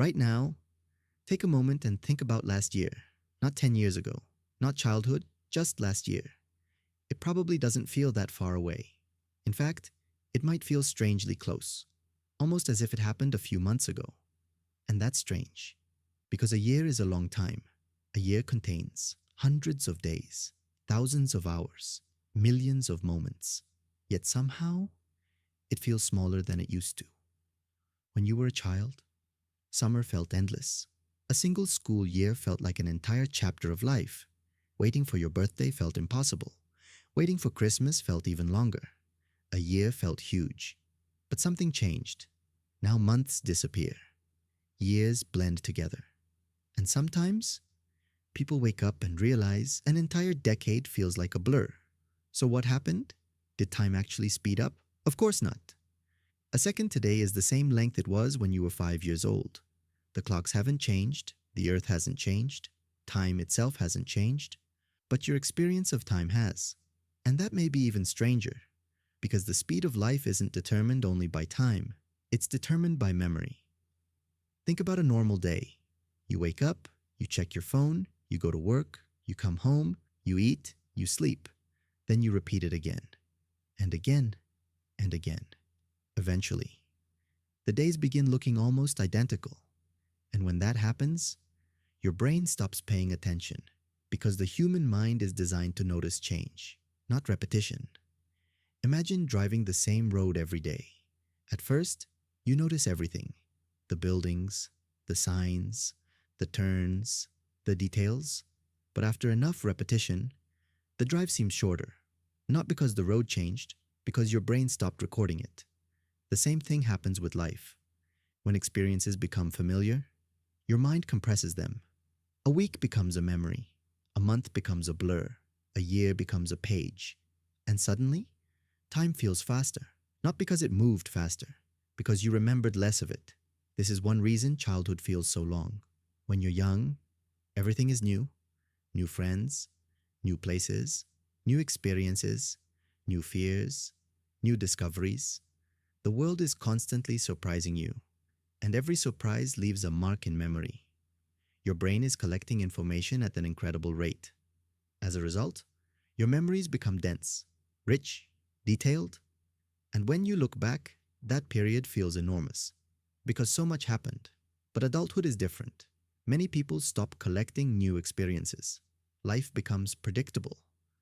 Right now, take a moment and think about last year, not 10 years ago, not childhood, just last year. It probably doesn't feel that far away. In fact, it might feel strangely close, almost as if it happened a few months ago. And that's strange, because a year is a long time. A year contains hundreds of days, thousands of hours, millions of moments. Yet somehow, it feels smaller than it used to. When you were a child, summer felt endless. A single school year felt like an entire chapter of life. Waiting for your birthday felt impossible. Waiting for Christmas felt even longer. A year felt huge. But something changed. Now months disappear. Years blend together. And sometimes, people wake up and realize an entire decade feels like a blur. So what happened? Did time actually speed up? Of course not. A second today is the same length it was when you were 5 years old. The clocks haven't changed, the earth hasn't changed, time itself hasn't changed, but your experience of time has. And that may be even stranger, because the speed of life isn't determined only by time, it's determined by memory. Think about a normal day. You wake up, you check your phone, you go to work, you come home, you eat, you sleep. Then you repeat it again, and again, and again. Eventually, the days begin looking almost identical. And when that happens, your brain stops paying attention, because the human mind is designed to notice change, not repetition. Imagine driving the same road every day. At first, you notice everything: the buildings, the signs, the turns, the details. But after enough repetition, the drive seems shorter. Not because the road changed, because your brain stopped recording it. The same thing happens with life. When experiences become familiar, your mind compresses them. A week becomes a memory, a month becomes a blur, a year becomes a page. And suddenly, time feels faster. Not because it moved faster, because you remembered less of it. This is one reason childhood feels so long. When you're young, everything is new. New friends, new places, new experiences, new fears, new discoveries. The world is constantly surprising you, and every surprise leaves a mark in memory. Your brain is collecting information at an incredible rate. As a result, your memories become dense, rich, detailed, and when you look back, that period feels enormous, because so much happened. But adulthood is different. Many people stop collecting new experiences. Life becomes predictable.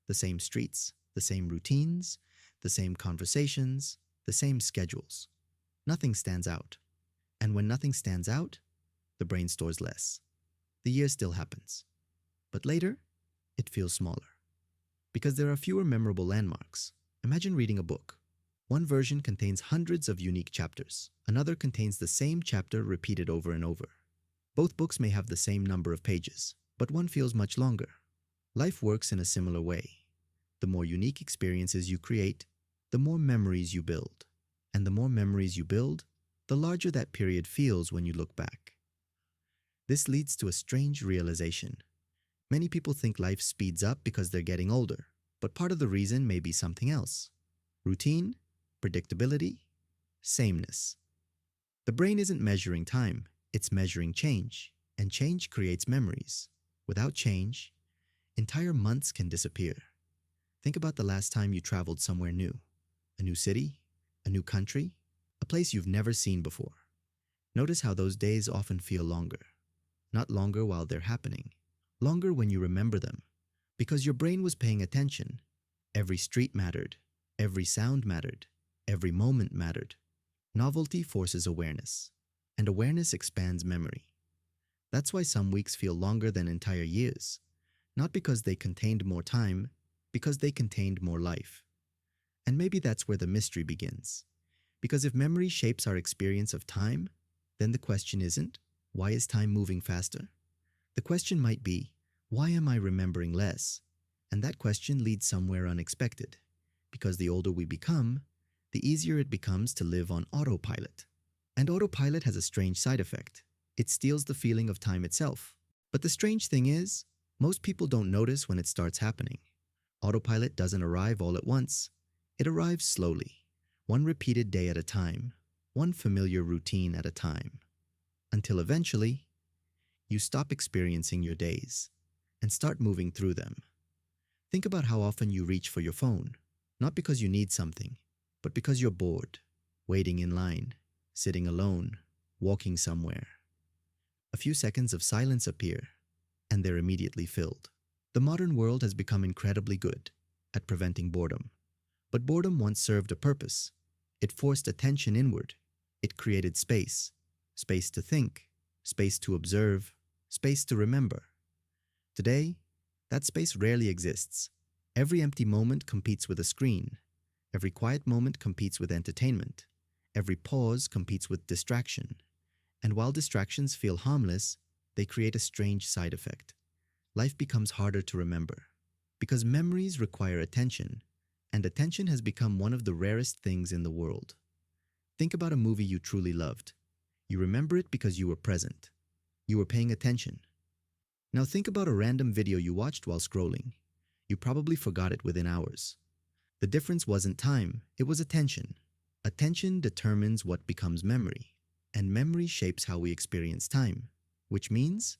The same streets, the same routines, the same conversations, the same schedules. Nothing stands out. And when nothing stands out, the brain stores less. The year still happens. But later, it feels smaller. Because there are fewer memorable landmarks. Imagine reading a book. One version contains hundreds of unique chapters. Another contains the same chapter repeated over and over. Both books may have the same number of pages, but one feels much longer. Life works in a similar way. The more unique experiences you create, the more memories you build. And the more memories you build, the larger that period feels when you look back. This leads to a strange realization. Many people think life speeds up because they're getting older, but part of the reason may be something else. Routine, predictability, sameness. The brain isn't measuring time, it's measuring change, and change creates memories. Without change, entire months can disappear. Think about the last time you traveled somewhere new. A new city, a new country, a place you've never seen before. Notice how those days often feel longer. Not longer while they're happening, longer when you remember them. Because your brain was paying attention. Every street mattered, every sound mattered, every moment mattered. Novelty forces awareness, and awareness expands memory. That's why some weeks feel longer than entire years. Not because they contained more time, because they contained more life. And maybe that's where the mystery begins. Because if memory shapes our experience of time, then the question isn't, why is time moving faster? The question might be, why am I remembering less? And that question leads somewhere unexpected. Because the older we become, the easier it becomes to live on autopilot. And autopilot has a strange side effect. It steals the feeling of time itself. But the strange thing is, most people don't notice when it starts happening. Autopilot doesn't arrive all at once. It arrives slowly, one repeated day at a time, one familiar routine at a time. until eventually you stop experiencing your days and start moving through them. Think about how often you reach for your phone, not because you need something, but because you're bored, waiting in line, sitting alone, walking somewhere. A few seconds of silence appear, and they're immediately filled. The modern world has become incredibly good at preventing boredom. But boredom once served a purpose. It forced attention inward. It created space. Space to think, space to observe, space to remember. Today, that space rarely exists. Every empty moment competes with a screen. Every quiet moment competes with entertainment. Every pause competes with distraction. And while distractions feel harmless, they create a strange side effect. Life becomes harder to remember. Because memories require attention, and attention has become one of the rarest things in the world. Think about a movie you truly loved. You remember it because you were present. You were paying attention. Now think about a random video you watched while scrolling. You probably forgot it within hours. The difference wasn't time, it was attention. Attention determines what becomes memory, and memory shapes how we experience time, which means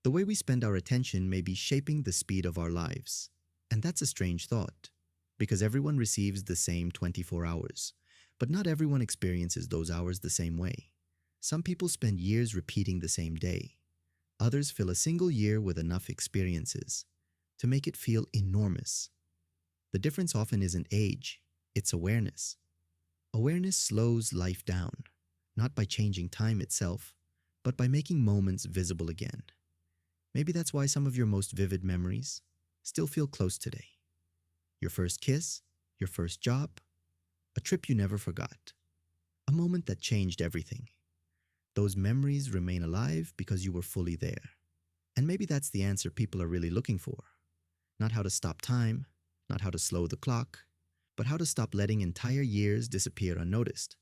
the way we spend our attention may be shaping the speed of our lives. And that's a strange thought, because everyone receives the same 24 hours, but not everyone experiences those hours the same way. Some people spend years repeating the same day. Others fill a single year with enough experiences to make it feel enormous. The difference often isn't age, it's awareness. Awareness slows life down, not by changing time itself, but by making moments visible again. Maybe that's why some of your most vivid memories still feel close today. Your first kiss, your first job, a trip you never forgot, a moment that changed everything. Those memories remain alive because you were fully there. And maybe that's the answer people are really looking for. Not how to stop time, not how to slow the clock, but how to stop letting entire years disappear unnoticed.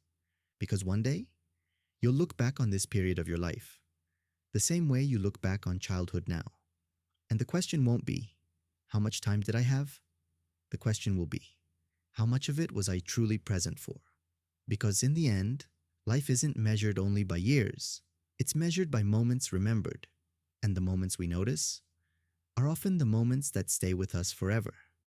Because one day, you'll look back on this period of your life, the same way you look back on childhood now. And the question won't be, how much time did I have? The question will be, how much of it was I truly present for? Because in the end, life isn't measured only by years. It's measured by moments remembered. And the moments we notice are often the moments that stay with us forever.